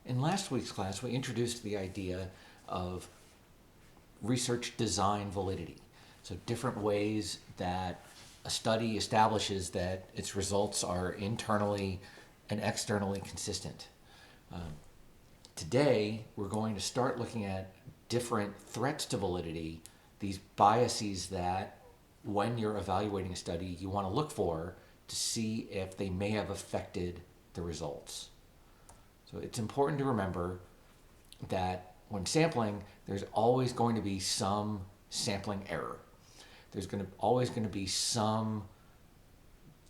In last week's class, we introduced the idea of research design validity. So, different ways that a study establishes that its results are internally and externally consistent. Today, we're going to start looking at different threats to validity, these biases that, when you're evaluating a study, you want to look for to see if they may have affected the results. So it's important to remember that when sampling, there's always going to be some sampling error. There's always going to be some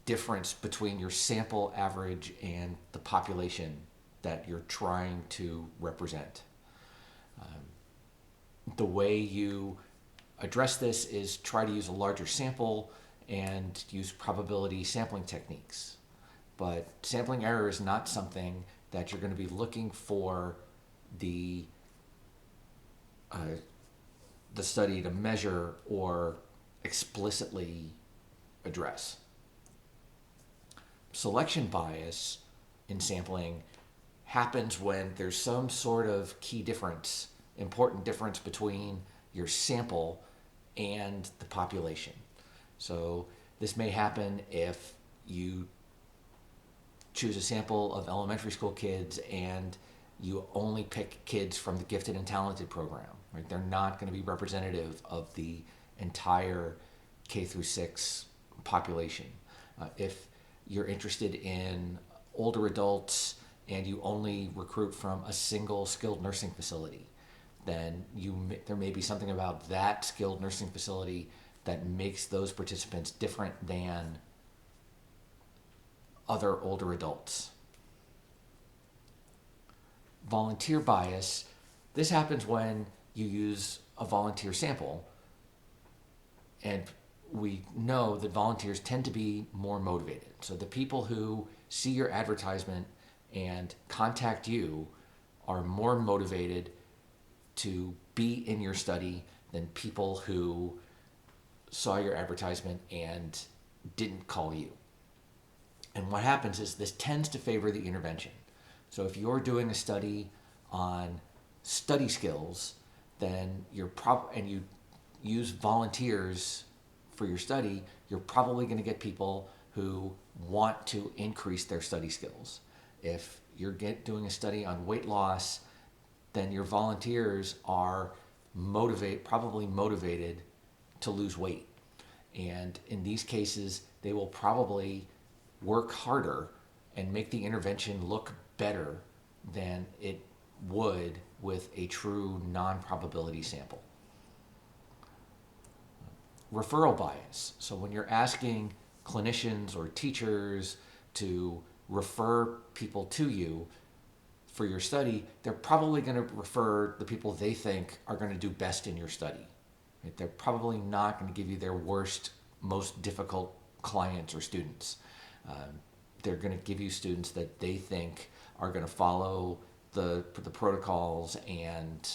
difference between your sample average and the population that you're trying to represent. The way you address this is try to use a larger sample and use probability sampling techniques. But sampling error is not something that you're going to be looking for the study to measure or explicitly address. Selection bias in sampling happens when there's some sort of key difference, important difference between your sample and the population. So this may happen if you choose a sample of elementary school kids and you only pick kids from the gifted and talented program. Right? They're not going to be representative of the entire K through 6 population. If you're interested in older adults and you only recruit from a single skilled nursing facility, then there may be something about that skilled nursing facility that makes those participants different than other older adults. Volunteer bias, this happens when you use a volunteer sample, and we know that volunteers tend to be more motivated. So the people who see your advertisement and contact you are more motivated to be in your study than people who saw your advertisement and didn't call you. And what happens is this tends to favor the intervention. So if you're doing a study on study skills, then and you use volunteers for your study, you're probably going to get people who want to increase their study skills. If you're doing a study on weight loss, then your volunteers are probably motivated to lose weight. And in these cases, they will probably work harder and make the intervention look better than it would with a true non-probability sample. Referral bias. So when you're asking clinicians or teachers to refer people to you for your study, they're probably going to refer the people they think are going to do best in your study. Right? They're probably not going to give you their worst, most difficult clients or students. They're going to give you students that they think are going to follow the protocols and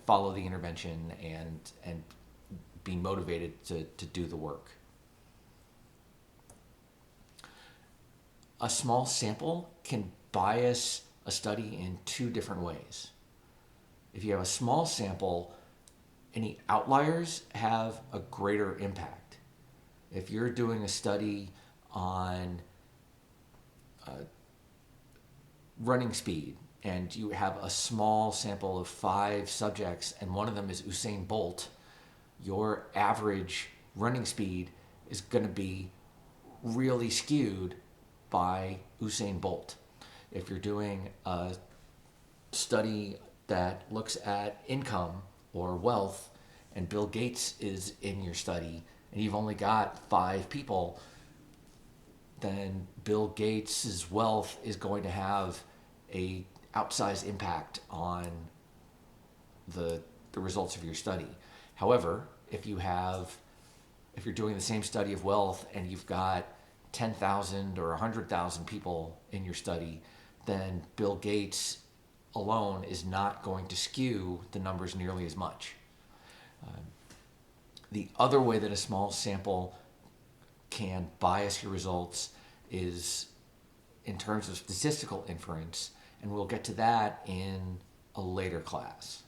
follow the intervention and be motivated to do the work. A small sample can bias a study in two different ways. If you have a small sample, any outliers have a greater impact. If you're doing a study on running speed and you have a small sample of 5 subjects and one of them is Usain Bolt, your average running speed is going to be really skewed by Usain Bolt. If you're doing a study that looks at income or wealth and Bill Gates is in your study and you've only got 5 people, then Bill Gates' wealth is going to have a outsized impact on the results of your study. However, if you're doing the same study of wealth and you've got 10,000 or 100,000 people in your study, then Bill Gates alone is not going to skew the numbers nearly as much. The other way that a small sample can bias your results is in terms of statistical inference, and we'll get to that in a later class.